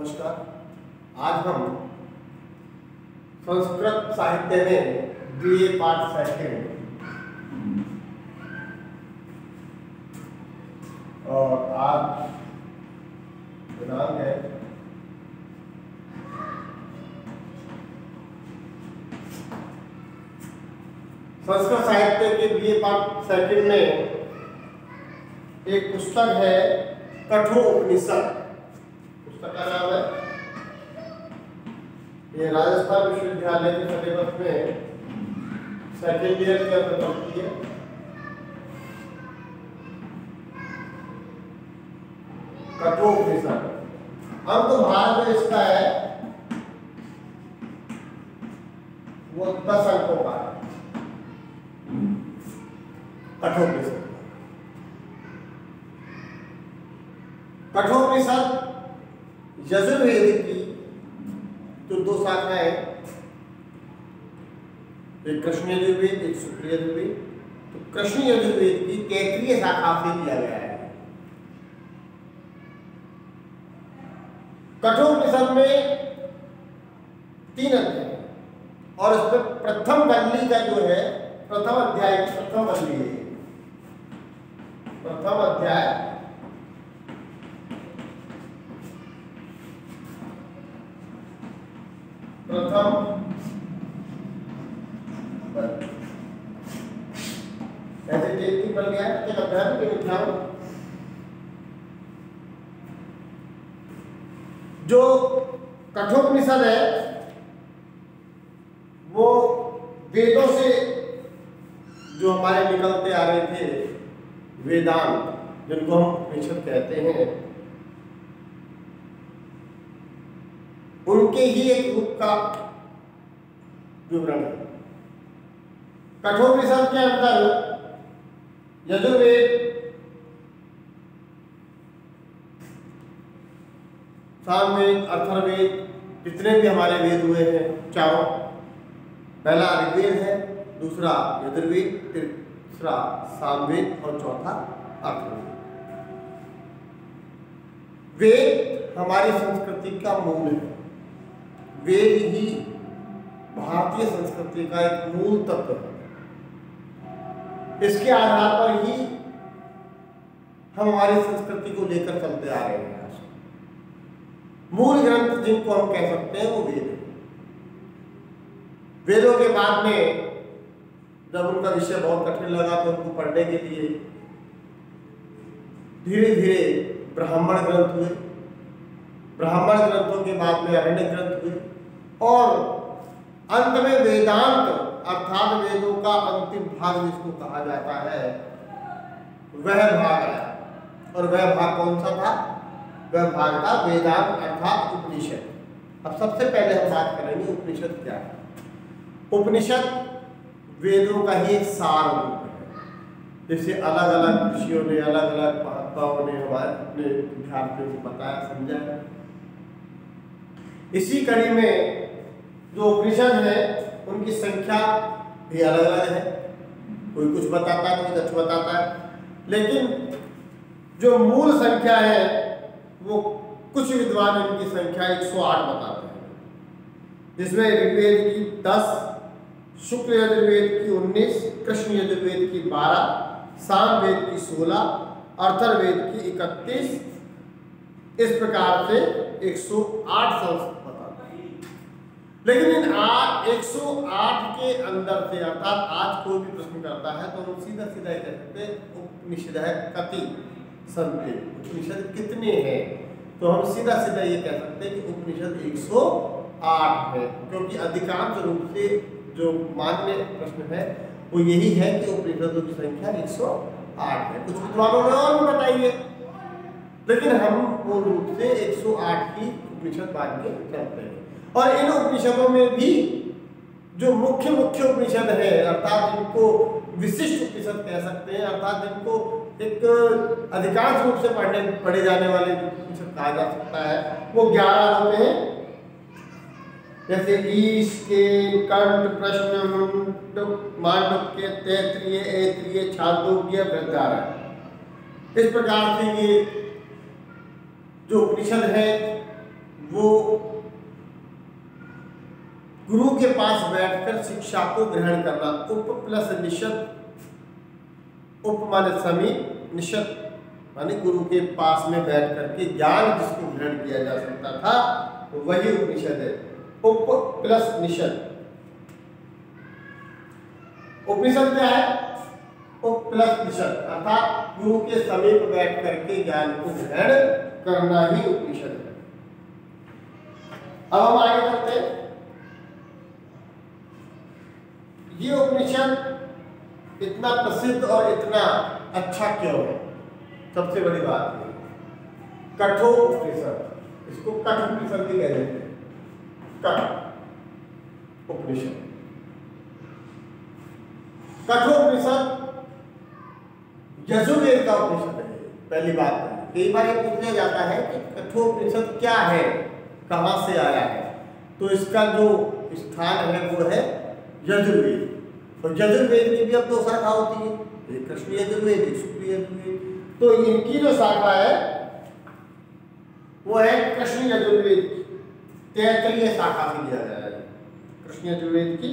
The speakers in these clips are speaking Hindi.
नमस्कार। आज हम संस्कृत साहित्य में BA पार्ट सेकंड और आज दिनांक है संस्कृत साहित्य के BA पार्ट सेकंड में एक पुस्तक है कठोपनिषद। पुस्तक का नाम है, ये राजस्थान विश्वविद्यालय के सिलेबस में सेकेंड ईयर के अंदर पढ़ती है। कठोपनिषद अंक भाग में इसका है वो 10 अंकों का है। कठोपनिषद यजुर्वेद की जो दो शाखाएं, एक कृष्ण यजुर्वेद एक शुक्ल यजुर्वेद, तो कृष्ण यजुर्वेद की तैतरीय शाखा से किया गया है। कठोपनिषद में 3 अध्याय है और इसमें प्रथम वल्ली का जो है, प्रथम अध्याय की प्रथम वल्ली है। प्रथम अध्याय ऐसे टेक्निक बन गया है कि अध्याय के विज्ञान जो कठोपनिषद है वो वेदों से जो हमारे निकलते आ रहे थे वेदांत, जिनको हम उपनिषद कहते हैं, उनके ही एक रूप का विवरण है। कठोपनिषद के अंदर यजुर्वेद, सामवेद, अथर्ववेद, जितने भी हमारे वेद हुए हैं चारों, पहला ऋग्वेद है, दूसरा यजुर्वेद, तीसरा सामवेद और चौथा अथर्ववेद। वेद हमारी संस्कृति का मूल है। वेद ही भारतीय संस्कृति का एक मूल तत्व है। इसके आधार पर ही हम हमारी संस्कृति को लेकर चलते आ रहे हैं। मूल ग्रंथ जिनको हम कह सकते हैं वो वेद है। वेदों के बाद में जब उनका विषय बहुत कठिन लगा तो उनको पढ़ने के लिए धीरे धीरे ब्राह्मण ग्रंथ हुए। ब्राह्मण ग्रंथों के बाद में अरण्य ग्रंथ हुए और अंत में वेदांत अर्थात वेदों का अंतिम भाग जिसको कहा जाता है वह भाग आया। और वह भाग कौन सा था? वह भाग था वेदांत अर्थात उपनिषद। अब सबसे पहले हम बात करेंगे उपनिषद क्या है। उपनिषद वेदों का ही एक सार रूप है, जिसे अलग अलग ऋषियों ने, अलग अलग महात्माओं ने हमारे अपने विद्यार्थियों को बताया, समझाया। इसी कड़ी में जो उपनिषद है उनकी संख्या भी अलग अलग है। कोई कुछ बताता है, कोई कुछ बताता है, लेकिन जो मूल संख्या है वो कुछ विद्वान इनकी संख्या 108 बताते हैं, जिसमें ऋग्वेद की 10, शुक्ल यजुर्वेद की 19, कृष्ण यजुर्वेद की 12, सामवेद की 16, अथर्ववेद की 31, इस प्रकार से 108 संस्कृत बताते हैं। लेकिन इन 108 के अंदर से, अर्थात आज कोई भी प्रश्न करता है तो हम सीधा सीधा कह सकते हैं उपनिषद है कति संते, उपनिषद कितने हैं? तो हम सीधा सीधा ये कह सकते हैं कि उपनिषद 108 है, क्योंकि अधिकांश रूप से जो मान्य प्रश्न है वो यही है कि उपनिषदों की संख्या 108 है। कुछ विद्वानों ने और भी बताई है, लेकिन हम मूल रूप से 108 की उपनिषद मान के चलते हैं। और इन उपनिषदों में भी जो मुख्य उपनिषद है, अर्थात जिनको विशिष्ट उपनिषद कह सकते हैं, अर्थात जिनको एक अधिकांश रूप से पढ़े जाने वाले उपनिषद कहा जा सकता है, वो 11 होते हैं। जैसे ईश के, कंठ, प्रश्न, मांडुक्य, तैत्तिरीय, ऐत्रेयी, छांदोग्य, बृहदारण्यक। इस प्रकार से ये जो उपनिषद है वो गुरु के पास बैठकर शिक्षा को ग्रहण करना। उप प्लस निषद, उप माने समीप, निषद माने गुरु के पास में बैठ करके ज्ञान जिसको ग्रहण किया जा सकता था वही उपनिषद है। उप प्लस निषद। उपनिषद क्या है? उप प्लस निषद, अर्थात गुरु के समीप बैठ करके ज्ञान को ग्रहण करना ही उपनिषद है। अब हम आगे बढ़ते हैं। ये उपनिषद इतना प्रसिद्ध और इतना अच्छा क्यों है? सबसे बड़ी बात है कठोर उपनिषद, इसको कठ उपनिषद भी कह देते हैं। कठ उपनिषद, कठोपनिषद यजुर्वेद का उपनिषद है। पहली बात, कई बार ये पूछा जाता है कि कठोपनिषद क्या है, कहाँ से आया है, तो इसका जो स्थान है वो है यजुर्वेद। और यजुर्वेद की भी अब 2 शाखा होती है, एक कृष्ण यजुर्वेद, एक शुक्ल यजुर्वेद। तो इनकी जो शाखा है वो है कृष्ण यजुर्वेद की 33 शाखा से लिया गया है। कृष्ण यजुर्वेद की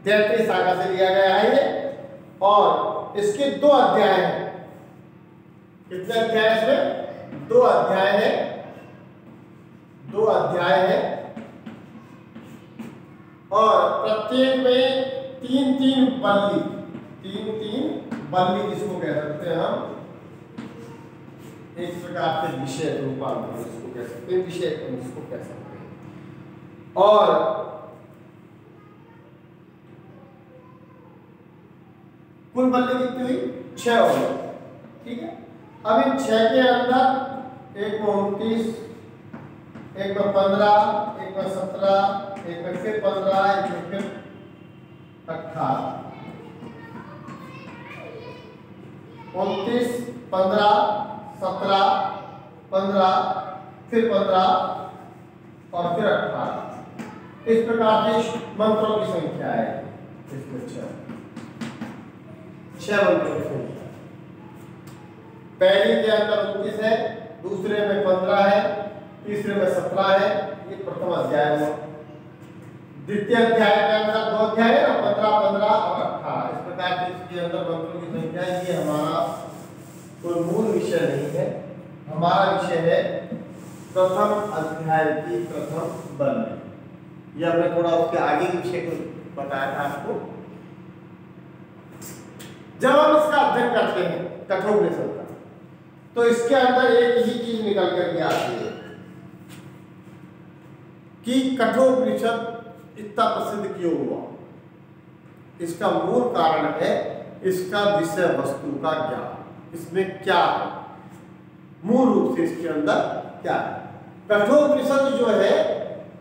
33 शाखा से लिया गया है ये। और इसके 2 अध्याय हैं। कितने अध्याय इसमें? 2 अध्याय है। 2 अध्याय है और प्रत्येक में 3-3 बल्ली, 3-3 बल्ली जिसको कह सकते हैं हम, एक प्रकार के विषय रूपांतर जिसको कह सकते हैं, विषय जिसको कह सकते हैं। और कुल बल्ली कितनी हुई? 6 हो गई। ठीक है। अब इन 6 के अंदर एक में 29, एक में 15, एक में 17, एक में फिर 15, एक में फिर 18, 29, 15, 17, 15, फिर 15 और फिर 18। इस प्रकार की मंत्रों की संख्या है इसमें 6 मंत्रों की संख्या। पहले के अंदर 29 है, दूसरे में 15 है, तीसरे में 17 है। ये प्रथम अध्याय है। द्वितीय अध्याय के अंदर 2 अध्याय है, 15, 15 और 18। इस प्रकार की इसके अंदर मंत्रों की संख्या। ये हमारा कोई मूल विषय नहीं है, हमारा विषय है प्रथम अध्याय की प्रथम बल्ली। ये हमने थोड़ा उसके आगे के विषय को बताया था आपको। जब हम इसका अध्ययन करते हैं कठोपनिषद का, तो इसके अंदर एक ही चीज निकल करके आती है कि कठोपनिषद इतना प्रसिद्ध क्यों हुआ। इसका मूल कारण है इसका विषय वस्तु का ज्ञान। इसमें क्या है, मूल रूप से इसके अंदर क्या है। कठोपनिषद जो है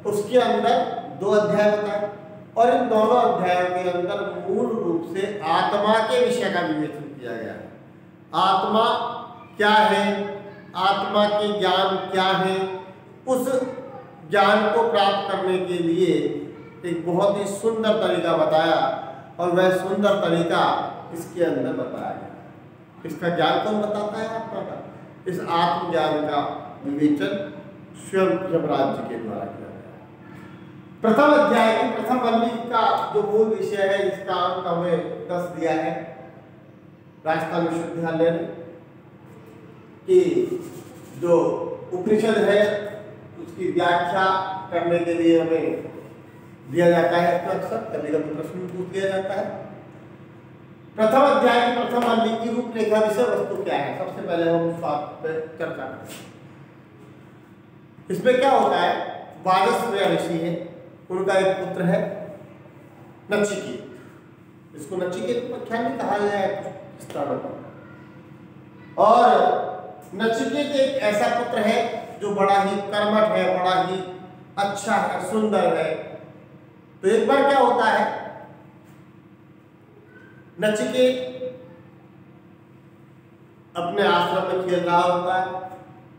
उसके अंदर 2 अध्याय बताए और इन दोनों अध्यायों के अंदर मूल रूप से आत्मा के विषय का विवेचन किया गया है। आत्मा क्या है, आत्मा के ज्ञान क्या है, उस ज्ञान को प्राप्त करने के लिए एक बहुत ही सुंदर तरीका बताया और वह सुंदर तरीका इसके अंदर बताया गया। इसका ज्ञान कौन बताता है? आत्मा का। इस आत्मज्ञान का विवेचन स्वयं यमराज जी के द्वारा किया गया। प्रथम अध्याय की प्रथम बल्ली का जो मूल विषय है, इसका अंक हमें 10 दिया है राजस्थान विश्वविद्यालय ने, कि जो उपनिषद है उसकी व्याख्या करने के लिए हमें दिया जाता है। तो अक्सर कभी कभी प्रश्न पूछ लिया जाता है। प्रथम अध्याय की प्रथम बल्ली की रूपरेखा विषय वस्तु क्या है, सबसे पहले हम उस बात पर चर्चा करें। इसमें क्या होता है, वाजस्नेय ऋषि है, उनका एक पुत्र है नचिकेत। इसको नचिकेत आख्यान भी कहा गया है स्थानों पर। और नचिकेत एक ऐसा पुत्र है जो बड़ा ही कर्मठ है, बड़ा ही अच्छा है, सुंदर है। तो एक बार क्या होता है, नचिकेत अपने आश्रम में खेल रहा होता है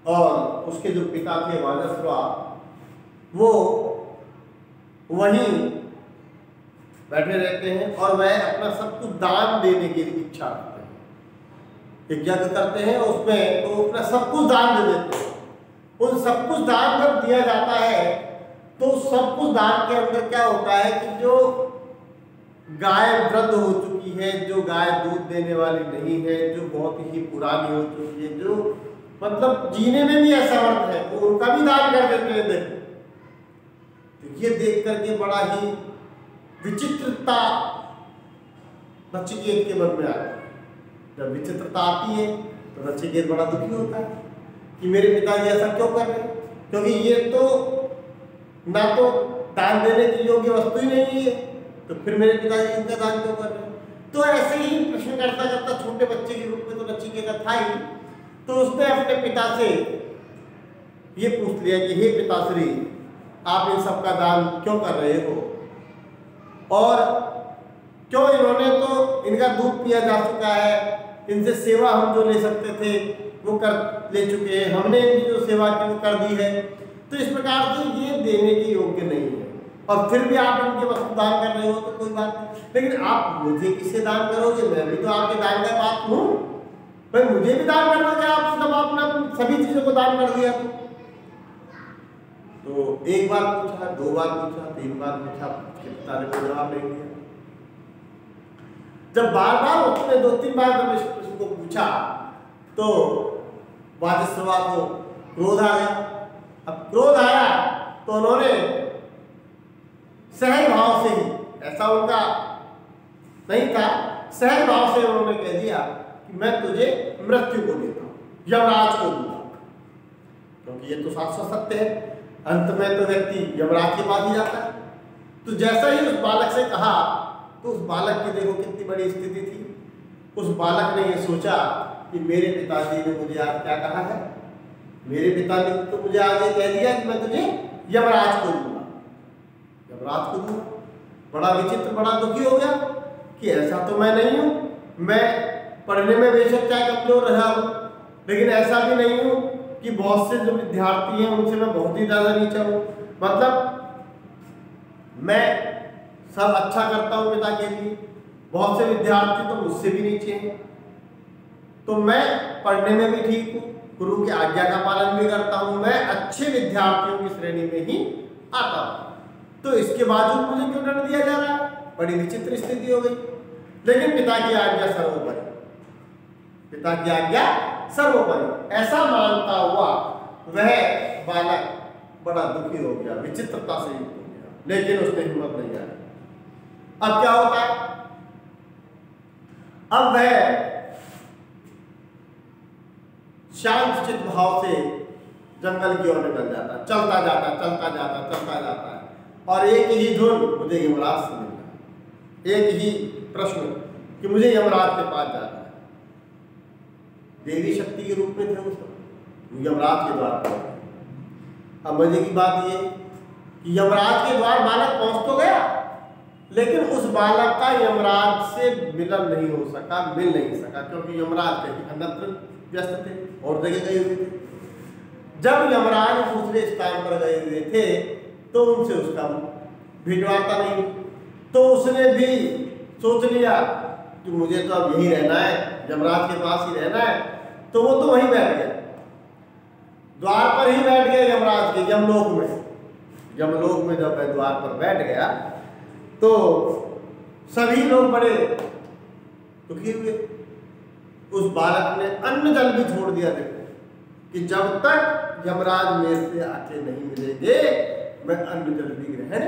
और उसके जो पिता थे वाजस्वा, वो वहीं बैठे रहते हैं और वह अपना सब कुछ दान देने की इच्छा रखते हैं। एक यज्ञ करते हैं उसमें तो अपना सब कुछ दान दे देते हैं। उन सब कुछ दान जब दिया जाता है तो सब कुछ दान के अंदर क्या होता है कि जो गाय वृद्ध हो चुकी है, जो गाय दूध देने वाली नहीं है, जो बहुत ही पुरानी हो चुकी है, जो मतलब जीने में भी असमर्थ है, तो उनका भी दान कर देते हैं। देखो, तो ये देख करके बड़ा ही विचित्रता नचिकेत के मन में आती है। जब विचित्रता आती है तो नचिकेत बड़ा दुखी होता है कि मेरे पिताजी ऐसा क्यों कर रहे हैं, क्योंकि ये तो ना तो दान देने की योग्य वस्तु ही नहीं है, तो फिर मेरे पिताजी इनका दान क्यों कर रहे हैं। तो ऐसे ही प्रश्न करता करता छोटे बच्चे के रूप में तो नचिकेत था ही, तो उसने अपने पिता से ये पूछ लिया कि हे पिताश्री, आप इन सब का दान क्यों कर रहे हो, और क्यों इन्होंने तो इनका दूध पिया जा चुका है, इनसे सेवा हम जो ले सकते थे वो कर ले चुके हैं, हमने इनकी जो सेवा की वो कर दी है, तो इस प्रकार से ये देने के योग्य नहीं है, और फिर भी आप इनके वस्तु दान कर रहे हो तो कोई बात नहीं, लेकिन आप मुझे किससे दान करोगे, मैं भी तो आपके दान का बात हूँ, भाई मुझे भी दान कर दोगे आप, जब आपने सभी चीजों को दान कर दिया। तो एक बार पूछा, दो बार पूछा, तीन बार पूछा, उसके पिता ने कोई जवाब नहीं दिया। जब बार बार उसने दो तीन बार जब इस प्रश्न को पूछा तो वाजस्रवा को क्रोध आ गया। अब क्रोध आया तो उन्होंने सहज भाव से ही, ऐसा उनका नहीं था, सहज भाव से उन्होंने कह दिया कि मैं तुझे मृत्यु को देता हूं, यमराज को दूंगा, क्योंकि ये तो शाश्वत सत्य है, अंत में तो व्यक्ति यमराज के पास ही जाता है। तो जैसा ही उस बालक से कहा तो उस बालक की देखो कितनी बड़ी स्थिति थी। उस बालक ने ये सोचा कि मेरे पिताजी ने मुझे आज क्या कहा है, मेरे पिता ने तो मुझे आज ये कह दिया कि मैं तुझे यमराज को दूंगा, यमराज को दूंगा। बड़ा विचित्र, बड़ा दुखी हो गया कि ऐसा तो मैं नहीं हूं, मैं पढ़ने में बेशक चाहे कमजोर रहा हूं, लेकिन ऐसा भी नहीं हूं कि बहुत से जो विद्यार्थी हैं उनसे मैं बहुत ही ज्यादा नीचा हूं, मतलब मैं सब अच्छा करता हूं पिता के लिए, बहुत से विद्यार्थी तो मुझसे भी नीचे हैं, तो मैं पढ़ने में भी ठीक हूँ, गुरु की आज्ञा का पालन भी करता हूँ, मैं अच्छे विद्यार्थियों की श्रेणी में ही आता हूँ, तो इसके बावजूद मुझे क्यों दंड दिया जा रहा है। बड़ी विचित्र स्थिति हो गई। लेकिन पिता की आज्ञा सर्वोपरि, पिता की आज्ञा सर्वोपरि ऐसा मानता हुआ वह बालक बड़ा दुखी हो गया, विचित्रता से युक्त हो गया, लेकिन उसने हिम्मत नहीं हारी। अब क्या होता है, अब वह शांत चित्त भाव से जंगल की ओर निकल जाता, चलता जाता, चलता जाता, चलता जाता है, और एक ही धुन, मुझे यमराज से मिलना है, एक ही प्रश्न कि मुझे यमराज के पास जाना है। देवी शक्ति के रूप में थे उस वक्त, यमराज के द्वार पर। अब मजे की बात ये कि यमराज के द्वार बालक पहुंच तो गया, लेकिन उस बालक का यमराज से मिलन नहीं हो सका, मिल नहीं सका, क्योंकि यमराज कहीं अन्यत्र व्यस्त थे और जगह गए हुए थे। जब यमराज दूसरे स्थान पर गए हुए थे तो उनसे उसका भेंटवार्ता नहीं, तो उसने भी सोच लिया कि मुझे तो अब यही रहना है, यमराज के पास ही रहना है, तो वो तो वहीं बैठ गया, द्वार पर ही बैठ गया यमराज के, यमलोक में। यमलोक में जब वह द्वार पर बैठ गया तो सभी लोग बड़े दुखी हुए। उस बालक ने अन्न जल भी छोड़ दिया। देखो कि जब तक यमराज मेरे से आके नहीं मिलेंगे मैं अन्न जल भी ग्रहण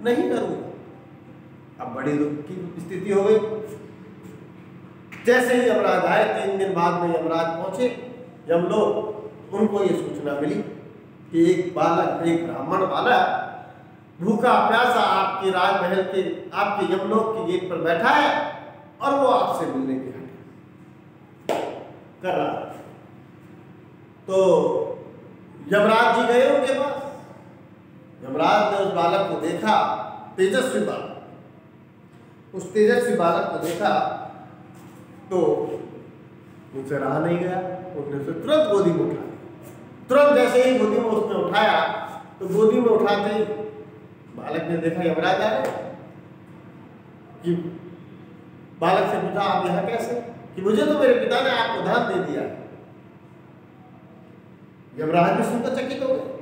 नहीं करूंगा। अब बड़ी दुख की स्थिति हो गई। जैसे ही यमराज आए, 3 दिन बाद में यमराज पहुंचे यमलोक, उनको ये सूचना मिली कि एक बालक, एक ब्राह्मण बालक भूखा प्यासा आपके राजमहल के, आपके यमलोक के गेट पर बैठा है और वो आपसे मिलने की कर रहा। तो यमराज जी गए उनके पास। यमराज ने उस बालक को देखा, तेजस्वी बालक, उस तेजस्वी बालक को देखा तो उनसे रहा नहीं गया, उसने उसे तुरंत गोदी में उठाया। तुरंत जैसे ही गोदी में उसने उठाया तो गोदी में उठाते ही बालक ने देखा यमराज आ रहे, कि बालक से पूछा आप यहाँ कैसे, कि मुझे तो मेरे पिता ने आपको दान दे दिया। यमराज भी सुनकर चकित हो गए।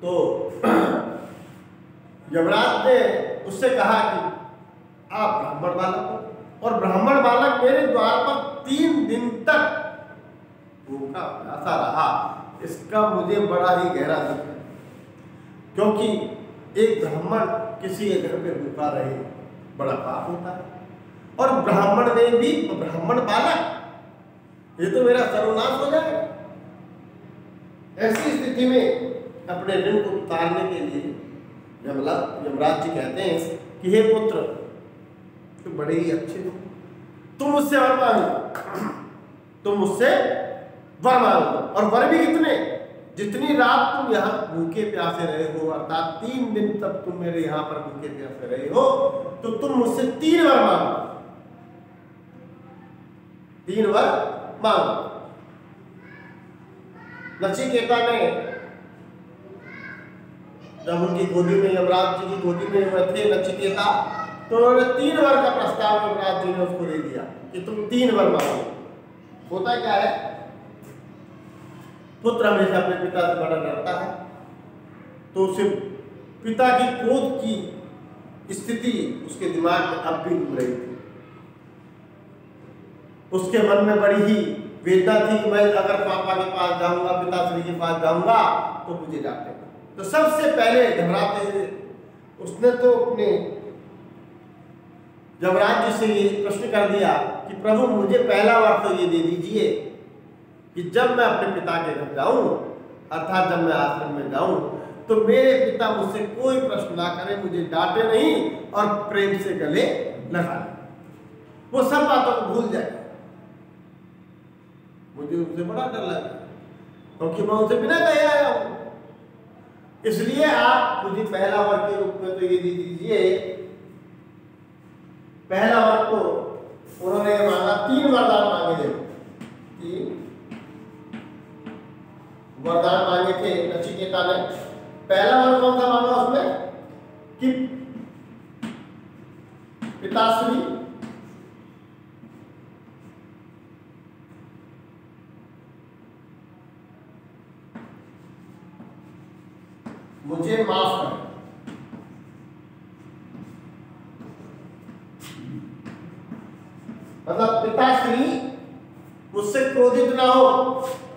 तो यमराज ने उससे कहा कि आप ब्राह्मण बालक हो और ब्राह्मण बालक मेरे द्वार पर 3 दिन तक भूखा प्यासा रहा, इसका मुझे बड़ा ही गहरा दुख है। क्योंकि एक ब्राह्मण किसी के घर पे भूखा रहे बड़ा पाप होता है, और ब्राह्मण में भी ब्राह्मण बालक, ये तो मेरा सर्वनाश हो जाएगा। ऐसी स्थिति में अपने ऋण को उतारने के लिए यमराज जी कहते हैं कि हे पुत्र, तुम बड़े ही अच्छे हो, तुम मुझसे वर मांगो, तुम मुझसे वर मांगो, और वर भी कितने, जितनी रात तुम यहाँ भूखे प्यासे रहे हो, अर्थात 3 दिन तक तुम मेरे यहाँ पर भूखे प्यासे रहे हो, तो तुम मुझसे 3 वर मांगो, 3 वर मांगो। नचिकेता ने जब उनकी गोदी में, यमराज जी की गोदी में हुए थे नचिकेता, तो उन्होंने 3 वर का प्रस्ताव यमराज जी ने उसको दे दिया कि तुम 3 वर मांगो। होता क्या है, पुत्र हमेशा अपने पिता से बड़ा डरता है, तो उसे पिता की क्रोध की स्थिति उसके दिमाग में अब भी घूम रही थी। उसके मन में बड़ी ही वेदना थी कि मैं अगर पापा के पास जाऊंगा, पिताश्री के पास जाऊंगा तो मुझे डांटेगा। तो सबसे पहले घबराते हुए उसने तो अपने यमराज जी से ये प्रश्न कर दिया कि प्रभु मुझे पहला वर तो ये दे दीजिए कि जब मैं अपने पिता के घर जाऊं, अर्थात जब मैं आश्रम में जाऊं, तो मेरे पिता मुझसे कोई प्रश्न ना करें, मुझे डांटे नहीं और प्रेम से गले लगा ले, वो सब बातों को भूल जाए। मुझे उनसे बड़ा डर लगा क्योंकि मैं उनसे बिना कहे आया हूं, इसलिए आप मुझे पहला वर के रूप में तो ये दे दीजिए। पहला वर तो उन्होंने मांगा, 3 वरदान मांगे थे, 3 वरदान मांगे थे नचिकेता ने। पहला वर कौन सा मांगा उसमें कि पिताश्री मुझे माफ कर, मतलब पिताश्री मुझसे क्रोधित ना हो।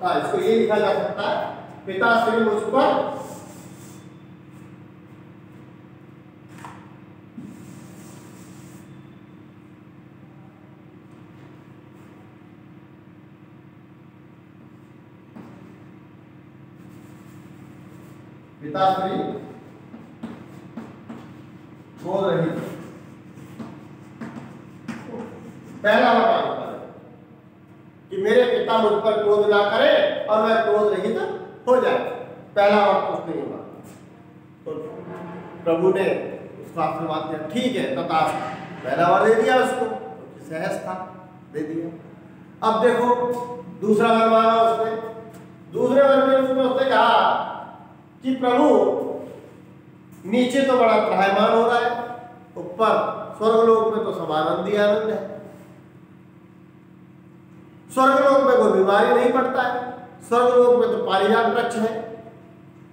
इसको ये लिखा जा सकता है, पिताश्री मुझ पर पिताश्री क्रोध रहित, पहला वर कि मेरे पिता मुझ पर क्रोध ना करे और मैं क्रोध रहित हो जाए। पहला वर तो उसने ये मांगा, तो प्रभु ने उसको आशीर्वाद दिया, ठीक है तथास्तु, पहला वर दे दिया उसको, सहज था, दे दिया। अब देखो दूसरा वर मांगा उसने, दूसरे वर में उसने कहा कि प्रभु नीचे तो बड़ा त्राह्यमान हो रहा है, ऊपर स्वर्गलोक में तो सब आनंद ही आनंद है, स्वर्गलोक में कोई बीमारी नहीं पड़ता है, स्वर्गलोक में तो पारिजात वृक्ष है,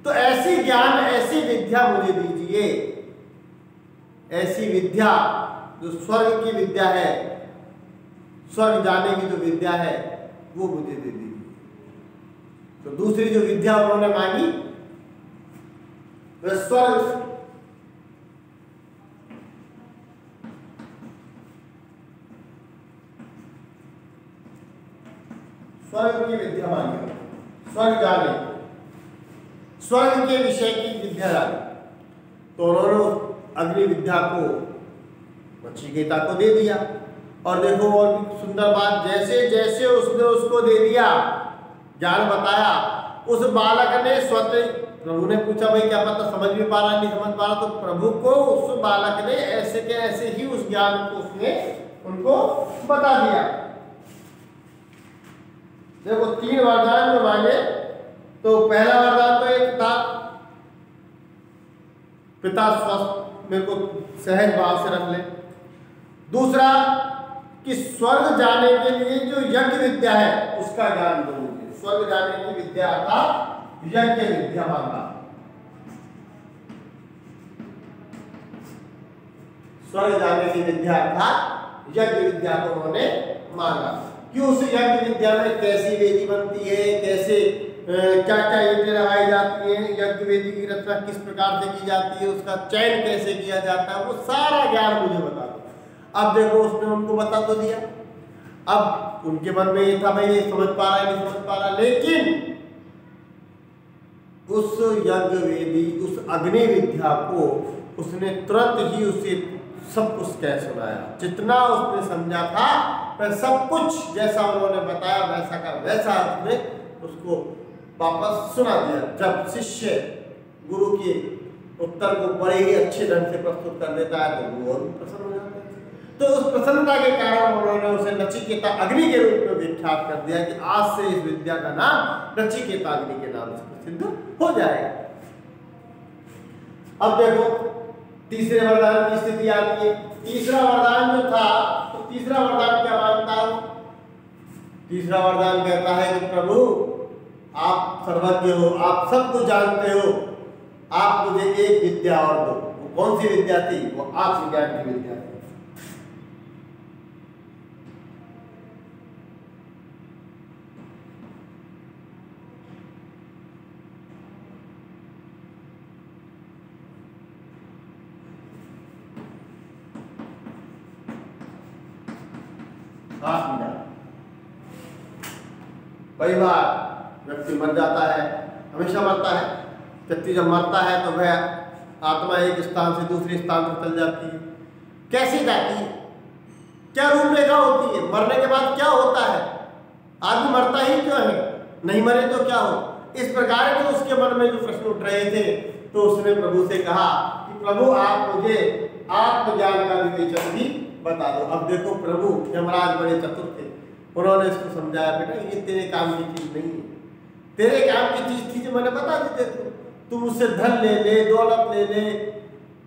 तो ऐसी ज्ञान ऐसी विद्या मुझे दीजिए, ऐसी विद्या जो स्वर्ग की विद्या है, स्वर्ग जाने की जो विद्या है वो मुझे दे दीजिए। तो दूसरी जो विद्या उन्होंने मांगी वह स्वर्ग की विद्या मांगी, स्वर्ग जाने, स्वर्ग के विषय की विद्या जाने। तो उन्होंने अग्नि विद्या को नचिकेता को दे दिया। और देखो और भी सुंदर बात, जैसे जैसे उसने उसको दे दिया, ज्ञान बताया, उस बालक ने स्वतः, प्रभु ने पूछा भाई क्या पता समझ भी पा रहा नहीं समझ पा रहा, तो प्रभु को उस बालक ने ऐसे के ऐसे ही उस ज्ञान को उसने उनको बता दिया। देखो 3 वरदान जो मांगे, तो पहला वरदान तो एक था पिता स्वस्थ मेरे को सहज भाव से रख ले, दूसरा कि स्वर्ग जाने के लिए जो यज्ञ विद्या है उसका ज्ञान दो मुझे। स्वर्ग जाने की विद्या अर्थात यज्ञ विद्या मांगा। स्वर्ग जाने की विद्या अर्थात यज्ञ विद्या को उन्होंने मांगा कि उस यज्ञ विद्या में कैसी वेदी बनती है, कैसे क्या क्या यज्ञ लगाई जाती है, यज्ञ वेदी की रचना किस प्रकार से की जाती है, उसका चयन कैसे किया जाता है, वो सारा ज्ञान मुझे बता दो। अब देखो उसने उनको बता तो दिया। अब उनके मन में ये था भाई ये समझ पा रहा है नहीं समझ पा रहा, लेकिन उस यज्ञ वेदी उस अग्नि विद्या को उसने तुरंत ही उसे सब कुछ कह सुनाया। जितना उसने समझा था वह सब कुछ जैसा उन्होंने बताया वैसा का वैसा उसने उसको वापस सुना दिया। जब शिष्य गुरु के उत्तर को बड़े ही अच्छे ढंग से प्रस्तुत कर देता है तो गुरु और भी प्रसन्न हो जाते हैं। तो उस प्रसन्नता के कारण उन्होंने उसे नचिकेता अग्नि के रूप में विख्यात कर दिया कि आज से इस विद्या का नाम नचिकेता अग्नि के नाम से प्रसिद्ध हो जाएगा। अब देखो तीसरे वरदान की स्थिति आती है। तीसरा वरदान जो था तो तीसरा वरदान क्या मांगता है? तीसरा वरदान कहता है कि प्रभु आप सर्वज्ञ हो, आप सब कुछ जानते हो, आप मुझे एक विद्या और दो। वो कौन सी विद्या थी? वो आत्मज्ञान की विद्या थी। कई बार व्यक्ति मर जाता है, हमेशा मरता है। व्यक्ति जब मरता है तो वह आत्मा एक स्थान से दूसरे स्थान पर चल जाती है। कैसे जाती है? क्या रूपरेखा होती है? मरने के बाद क्या होता है? आदमी मरता ही क्यों है? नहीं मरे तो क्या हो? इस प्रकार के उसके मन में जो प्रश्न उठ रहे थे तो उसने प्रभु से कहा कि प्रभु आप मुझे आत्मज्ञान का विवेचन भी बता दो। अब देखो प्रभु यमराज बड़े चतुर थे, उन्होंने इसको समझाया बेटा ये तेरे काम की चीज नहीं है। तेरे काम की चीज थी जो मैंने बता दी तेरे को। तुम मुझसे धन ले ले, दौलत ले ले,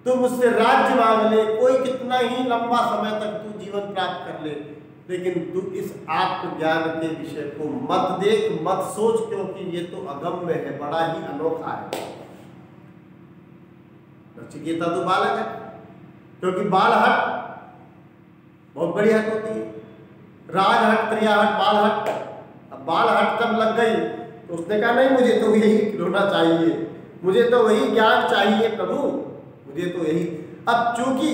तुम मुझसे राज्य मांग ले, कोई कितना ही लंबा समय तक तू जीवन प्राप्त कर ले, लेकिन तू इस आत्मज्ञान के विषय को मत देख, मत सोच, क्योंकि ये तो अगम्य है, बड़ा ही अनोखा है। नचिकेता तो बालक है, क्योंकि बाल हट बहुत बड़ी हट होती है। राजहट, क्रियाहट, बालहट। अब बालहट जब लग गई तो उसने कहा नहीं मुझे तो यही होना चाहिए, मुझे तो वही ज्ञान चाहिए प्रभु, मुझे तो यही। अब चूंकि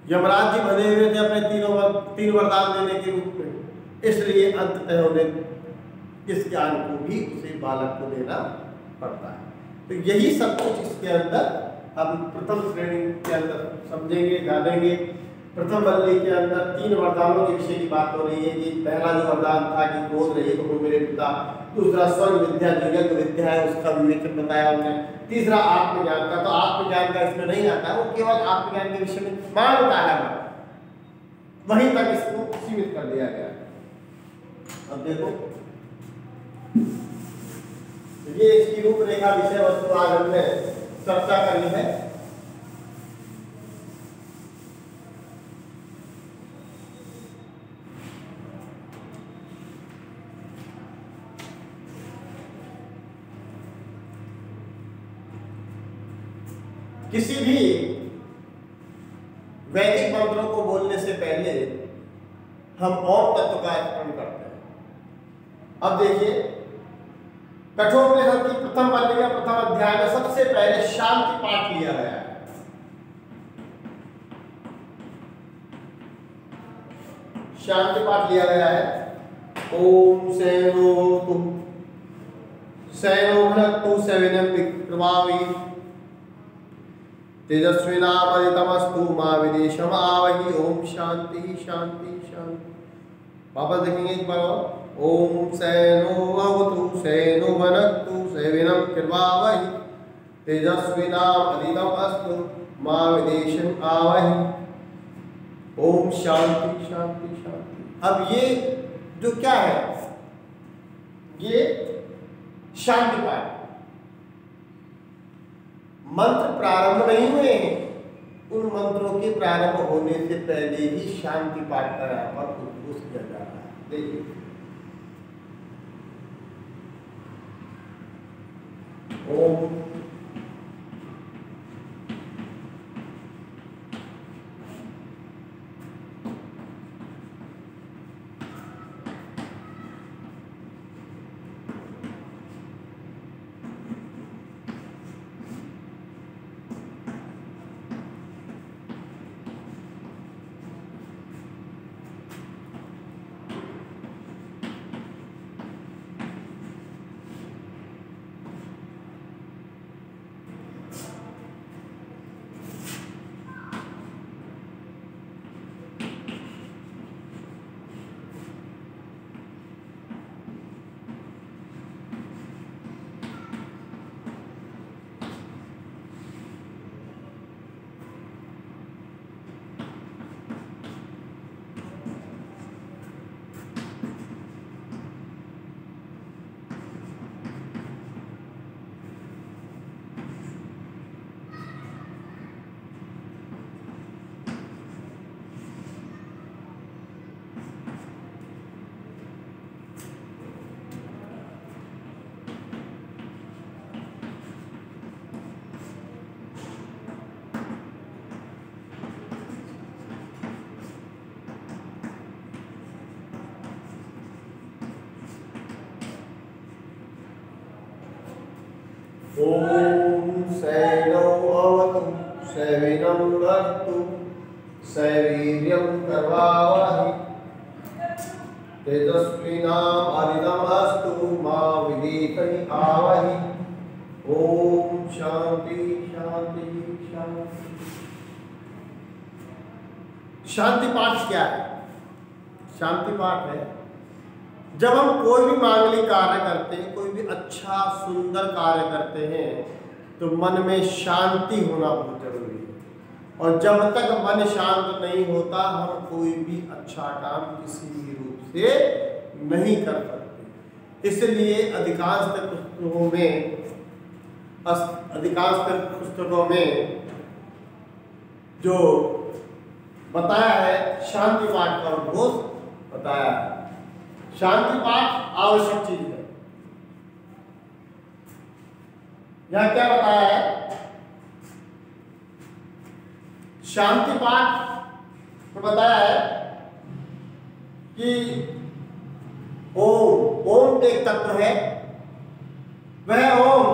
यमराज जी बने हुए थे अपने तीन वरदान देने के रूप में, इसलिए अंततः उन्हें इस ज्ञान को भी उसे बालक को देना पड़ता है। तो यही सब कुछ इसके अंदर हम प्रथम श्रेणी के अंदर समझेंगे, जानेंगे। प्रथम वल्ली के अंदर 3 वरदानों के विषय की बात हो रही है कि पहला जो वरदान था कि क्रोध रहित हो मेरे पिता, दूसरा स्वर्ग विद्या जो यज्ञ विद्या है उसका विवेचन बताया उन्होंने, तीसरा आत्मज्ञान का। तो आत्मज्ञान का इसमें नहीं आता, वो केवल आत्मज्ञान के विषय में मांगता है, वहीं तक इसको सीमित कर दिया गया। अब देखो ये इसकी रूपरेखा विषय वस्तु आज हमने चर्चा करनी है। किसी भी वैदिक मंत्रों को बोलने से पहले हम ओम तत्व का स्मरण करते हैं। अब देखिए कठोपनिषद की प्रथम वल्ली का प्रथम अध्याय में सबसे पहले शांति पाठ लिया गया है। शांति पाठ लिया गया है। ओम सेनो सेनो भुनक्तु सेविनं विक्रमावि तेजस्विनामदितमस्तु मा विदेशम आवहि। ओम शांति शांति शांति। वापस देखेंगे एक बार और। ओम सेनो भवतु सेनो भुनक्तु सेविनं विक्रमावहि तेजस्विनामदितमस्तु मा विदेशम आवहि। ओम शांति शांति शांति। अब ये जो क्या है, ये शांति पाठ। मंत्र प्रारंभ नहीं हुए हैं, उन मंत्रों के प्रारंभ होने से पहले ही शांति पाठ का यहाँ पर उद्घोष किया जा रहा है। देखिए ओम। ओम सैनो भवतु सैविनं भवतु सैवीर्यं करवावहै तेजस्विनावधीतमस्तु मा विद्विषावहै। ओम शांति शांति शांति। शांति पाठ क्या है? शांति पाठ है जब हम कोई भी मांगलिक कार्य करते हैं, कोई भी अच्छा सुंदर कार्य करते हैं तो मन में शांति होना बहुत जरूरी है। और जब तक मन शांत नहीं होता हम कोई भी अच्छा काम किसी भी रूप से नहीं कर सकते। इसलिए अधिकांश पुस्तकों में जो बताया है शांति पाठ का उद्घोष बताया है। शांति पाठ आवश्यक चीज है। यहां क्या बताया है? शांति पाठ में बताया है कि ओम एक तत्व है। वह ओम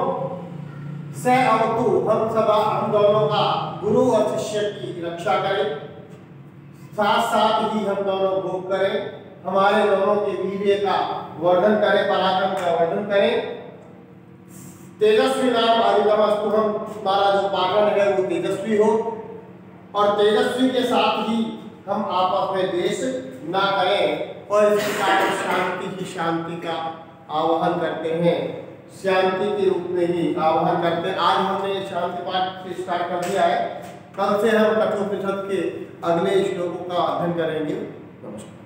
से अवतु हम दोनों का गुरु और शिष्य की रक्षा करें, साथ साथ ही हम दोनों भोग करें, हमारे दोनों के वीर्य का वर्धन करें, पराक्रम का वर्धन करें। तेजस्वी नाम अधिगमस्तु, हमारा जो पाठन है वो तेजस्वी हो और तेजस्वी के साथ ही हम आपस में द्वेष ना करें। और इसी कारण शांति ही शांति का आह्वान करते हैं, शांति के रूप में ही आह्वान करते हैं। आज हमने शांति पाठ से स्टार्ट कर दिया है। कल से हम कठोपनिषद के अगले श्लोकों का अध्ययन करेंगे। नमस्कार।